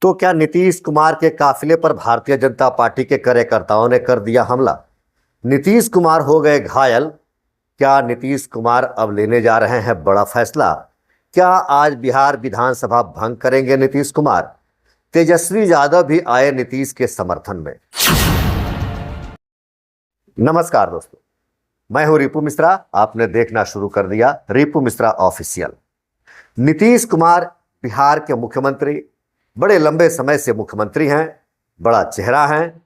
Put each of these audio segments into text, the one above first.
तो क्या नीतीश कुमार के काफिले पर भारतीय जनता पार्टी के कार्यकर्ताओं ने कर दिया हमला? नीतीश कुमार हो गए घायल। क्या नीतीश कुमार अब लेने जा रहे हैं बड़ा फैसला? क्या आज बिहार विधानसभा भंग करेंगे नीतीश कुमार? तेजस्वी यादव भी आए नीतीश के समर्थन में। नमस्कार दोस्तों, मैं हूं रिपु मिश्रा। आपने देखना शुरू कर दिया रिपु मिश्रा ऑफिशियल। नीतीश कुमार बिहार के मुख्यमंत्री, बड़े लंबे समय से मुख्यमंत्री हैं, बड़ा चेहरा हैं।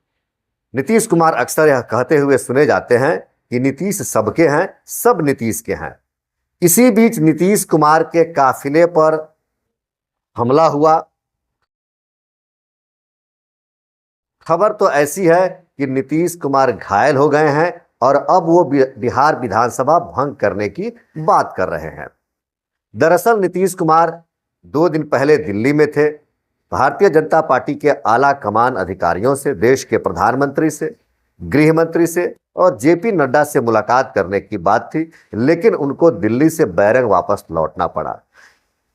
नीतीश कुमार अक्सर यह कहते हुए सुने जाते हैं कि नीतीश सबके हैं, सब नीतीश के हैं। इसी बीच नीतीश कुमार के काफिले पर हमला हुआ। खबर तो ऐसी है कि नीतीश कुमार घायल हो गए हैं और अब वो बिहार विधानसभा भंग करने की बात कर रहे हैं। दरअसल नीतीश कुमार 2 दिन पहले दिल्ली में थे। भारतीय जनता पार्टी के आला कमान अधिकारियों से, देश के प्रधानमंत्री से, गृह मंत्री से और जेपी नड्डा से मुलाकात करने की बात थी, लेकिन उनको दिल्ली से बैरंग वापस लौटना पड़ा।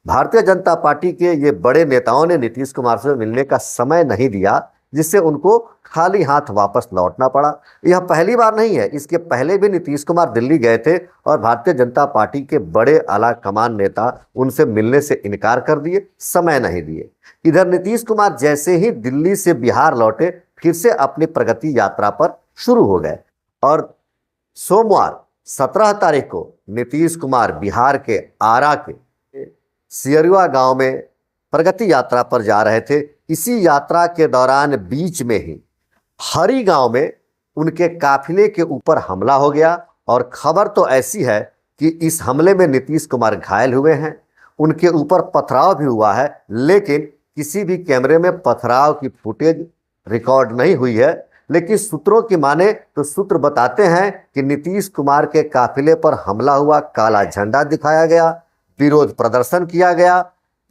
भारतीय जनता पार्टी के ये बड़े नेताओं ने नीतीश कुमार से मिलने का समय नहीं दिया, जिससे उनको खाली हाथ वापस लौटना पड़ा। यह पहली बार नहीं है, इसके पहले भी नीतीश कुमार दिल्ली गए थे और भारतीय जनता पार्टी के बड़े आला कमान नेता उनसे मिलने से इनकार कर दिए, समय नहीं दिए। इधर नीतीश कुमार जैसे ही दिल्ली से बिहार लौटे, फिर से अपनी प्रगति यात्रा पर शुरू हो गए और सोमवार 17 तारीख को नीतीश कुमार बिहार के आरा के सियरुआ गांव में प्रगति यात्रा पर जा रहे थे। इसी यात्रा के दौरान बीच में ही हरी गांव में उनके काफिले के ऊपर हमला हो गया और खबर तो ऐसी है कि इस हमले में नीतीश कुमार घायल हुए हैं। उनके ऊपर पथराव भी हुआ है, लेकिन किसी भी कैमरे में पथराव की फुटेज रिकॉर्ड नहीं हुई है। लेकिन सूत्रों की माने तो सूत्र बताते हैं कि नीतीश कुमार के काफिले पर हमला हुआ, काला झंडा दिखाया गया, विरोध प्रदर्शन किया गया।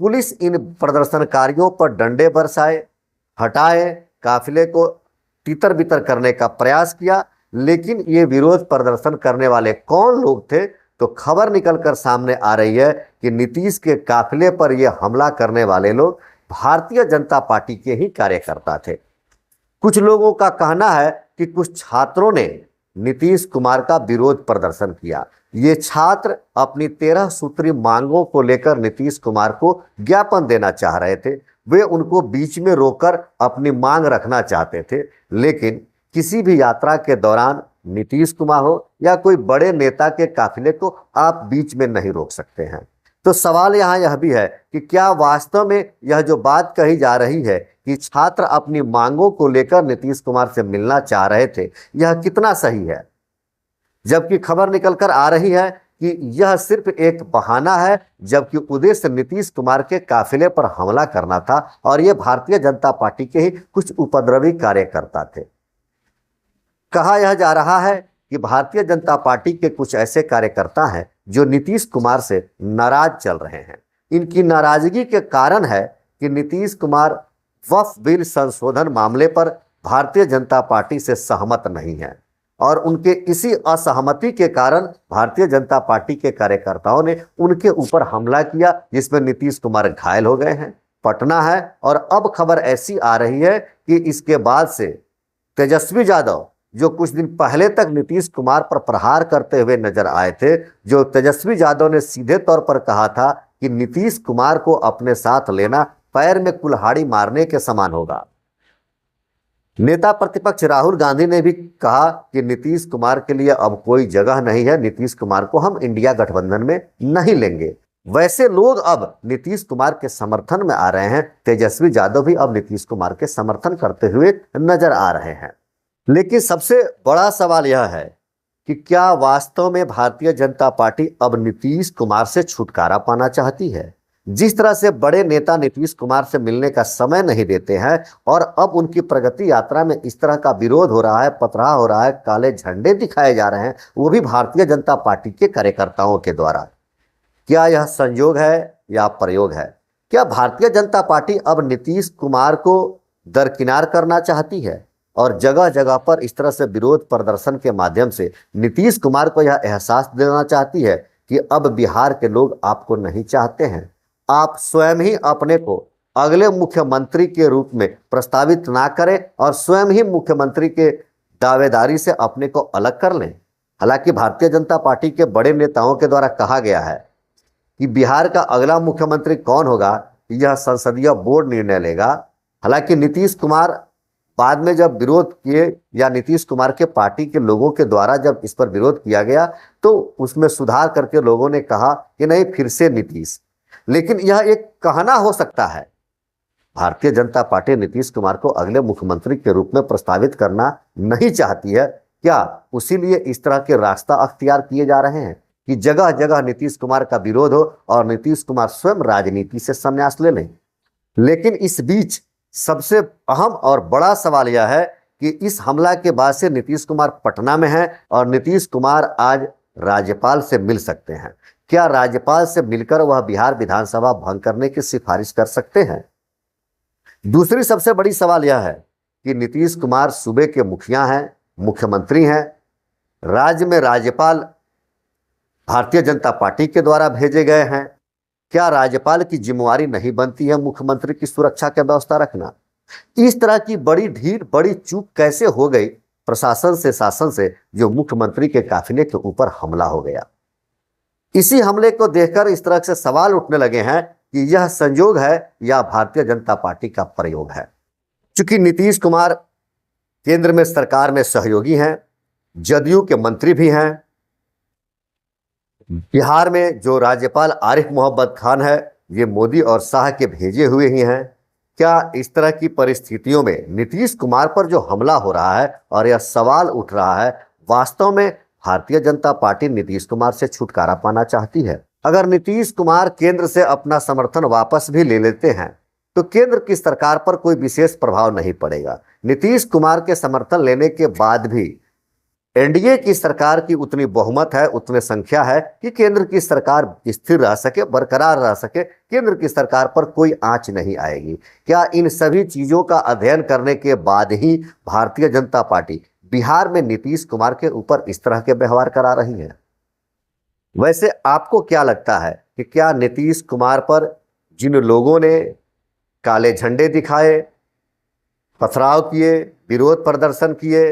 पुलिस इन प्रदर्शनकारियों पर डंडे बरसाए, हटाए, काफिले को तितर बितर करने का प्रयास किया। लेकिन ये विरोध प्रदर्शन करने वाले कौन लोग थे, तो खबर निकलकर सामने आ रही है कि नीतीश के काफिले पर ये हमला करने वाले लोग भारतीय जनता पार्टी के ही कार्यकर्ता थे। कुछ लोगों का कहना है कि कुछ छात्रों ने नीतीश कुमार का विरोध प्रदर्शन किया। ये छात्र अपनी 13 सूत्री मांगों को लेकर नीतीश कुमार को ज्ञापन देना चाह रहे थे। वे उनको बीच में रोककर अपनी मांग रखना चाहते थे, लेकिन किसी भी यात्रा के दौरान नीतीश कुमार हो या कोई बड़े नेता के काफिले को आप बीच में नहीं रोक सकते हैं। तो सवाल यहाँ यह भी है कि क्या वास्तव में यह जो बात कही जा रही है कि छात्र अपनी मांगों को लेकर नीतीश कुमार से मिलना चाह रहे थे, यह कितना सही है? जबकि खबर निकलकर आ रही है कि यह सिर्फ एक बहाना है, जबकि उद्देश्य नीतीश कुमार के काफिले पर हमला करना था और यह भारतीय जनता पार्टी के ही कुछ उपद्रवी कार्यकर्ता थे। कहा यह जा रहा है कि भारतीय जनता पार्टी के कुछ ऐसे कार्यकर्ता हैं जो नीतीश कुमार से नाराज चल रहे हैं। इनकी नाराजगी के कारण है कि नीतीश कुमार वक्फ बिल संशोधन मामले पर भारतीय जनता पार्टी से सहमत नहीं है और उनके इसी असहमति के कारण भारतीय जनता पार्टी के कार्यकर्ताओं ने उनके ऊपर हमला किया, जिसमें नीतीश कुमार घायल हो गए हैं। पटना है और अब खबर ऐसी आ रही है कि इसके बाद से तेजस्वी यादव, जो कुछ दिन पहले तक नीतीश कुमार पर प्रहार करते हुए नजर आए थे, जो तेजस्वी यादव ने सीधे तौर पर कहा था कि नीतीश कुमार को अपने साथ लेना पैर में कुल्हाड़ी मारने के समान होगा। नेता प्रतिपक्ष राहुल गांधी ने भी कहा कि नीतीश कुमार के लिए अब कोई जगह नहीं है, नीतीश कुमार को हम इंडिया गठबंधन में नहीं लेंगे। वैसे लोग अब नीतीश कुमार के समर्थन में आ रहे हैं। तेजस्वी यादव भी अब नीतीश कुमार के समर्थन करते हुए नजर आ रहे हैं। लेकिन सबसे बड़ा सवाल यह है कि क्या वास्तव में भारतीय जनता पार्टी अब नीतीश कुमार से छुटकारा पाना चाहती है? जिस तरह से बड़े नेता नीतीश कुमार से मिलने का समय नहीं देते हैं और अब उनकी प्रगति यात्रा में इस तरह का विरोध हो रहा है, पथराव हो रहा है, काले झंडे दिखाए जा रहे हैं, वो भी भारतीय जनता पार्टी के कार्यकर्ताओं के द्वारा। क्या यह संयोग है या प्रयोग है? क्या भारतीय जनता पार्टी अब नीतीश कुमार को दरकिनार करना चाहती है और जगह जगह पर इस तरह से विरोध प्रदर्शन के माध्यम से नीतीश कुमार को यह एहसास दिलाना चाहती है कि अब बिहार के लोग आपको नहीं चाहते हैं, आप स्वयं ही अपने को अगले मुख्यमंत्री के रूप में प्रस्तावित ना करें और स्वयं ही मुख्यमंत्री के दावेदारी से अपने को अलग कर लें। हालांकि भारतीय जनता पार्टी के बड़े नेताओं के द्वारा कहा गया है कि बिहार का अगला मुख्यमंत्री कौन होगा यह संसदीय बोर्ड निर्णय लेगा। हालांकि नीतीश कुमार बाद में जब विरोध किए या नीतीश कुमार के पार्टी के लोगों के द्वारा जब इस पर विरोध किया गया तो उसमें सुधार करके लोगों ने कहा कि नहीं फिर से नीतीश। लेकिन यह एक कहना हो सकता है। भारतीय जनता पार्टी नीतीश कुमार को अगले मुख्यमंत्री के रूप में प्रस्तावित करना नहीं चाहती है क्या? उसीलिए इस तरह के रास्ता अख्तियार किए जा रहे हैं कि जगह जगह नीतीश कुमार का विरोध हो और नीतीश कुमार स्वयं राजनीति से संन्यास ले लें। लेकिन इस बीच सबसे अहम और बड़ा सवाल यह है कि इस हमला के बाद से नीतीश कुमार पटना में हैं और नीतीश कुमार आज राज्यपाल से मिल सकते हैं। क्या राज्यपाल से मिलकर वह बिहार विधानसभा भंग करने की सिफारिश कर सकते हैं? दूसरी सबसे बड़ी सवाल यह है कि नीतीश कुमार सूबे के मुखिया हैं, मुख्यमंत्री हैं, राज्य में राज्यपाल भारतीय जनता पार्टी के द्वारा भेजे गए हैं। क्या राज्यपाल की जिम्मेवारी नहीं बनती है मुख्यमंत्री की सुरक्षा की व्यवस्था रखना? इस तरह की बड़ी ढील, बड़ी चूक कैसे हो गई प्रशासन से, शासन से, जो मुख्यमंत्री के काफिले के ऊपर हमला हो गया? इसी हमले को देखकर इस तरह से सवाल उठने लगे हैं कि यह संयोग है या भारतीय जनता पार्टी का प्रयोग है। चूंकि नीतीश कुमार केंद्र में सरकार में सहयोगी हैं, जदयू के मंत्री भी हैं, बिहार में जो राज्यपाल आरिफ मोहम्मद खान है ये मोदी और शाह के भेजे हुए ही हैं। क्या इस तरह की परिस्थितियों में नीतीश कुमार पर जो हमला हो रहा है और यह सवाल उठ रहा है, वास्तव में भारतीय जनता पार्टी नीतीश कुमार से छुटकारा पाना चाहती है? अगर नीतीश कुमार केंद्र से अपना समर्थन वापस भी ले लेते हैं तो केंद्र की सरकार पर कोई विशेष प्रभाव नहीं पड़ेगा। नीतीश कुमार के समर्थन लेने के बाद भी एनडीए की सरकार की उतनी बहुमत है, उतनी संख्या है कि केंद्र की सरकार स्थिर रह सके, बरकरार रह सके, केंद्र की सरकार पर कोई आंच नहीं आएगी। क्या इन सभी चीजों का अध्ययन करने के बाद ही भारतीय जनता पार्टी बिहार में नीतीश कुमार के ऊपर इस तरह के व्यवहार करा रही है? वैसे आपको क्या लगता है कि क्या नीतीश कुमार पर जिन लोगों ने काले झंडे दिखाए, पथराव किए, विरोध प्रदर्शन किए,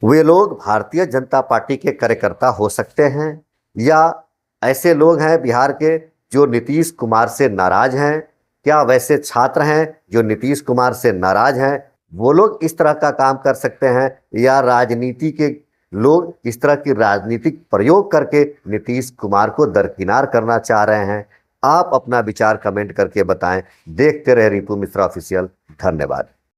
वे लोग भारतीय जनता पार्टी के कार्यकर्ता हो सकते हैं या ऐसे लोग हैं बिहार के जो नीतीश कुमार से नाराज हैं? क्या वैसे छात्र हैं जो नीतीश कुमार से नाराज हैं, वो लोग इस तरह का काम कर सकते हैं? या राजनीति के लोग इस तरह की राजनीतिक प्रयोग करके नीतीश कुमार को दरकिनार करना चाह रहे हैं? आप अपना विचार कमेंट करके बताएं। देखते रहे रिपु मिश्रा ऑफिशियल। धन्यवाद।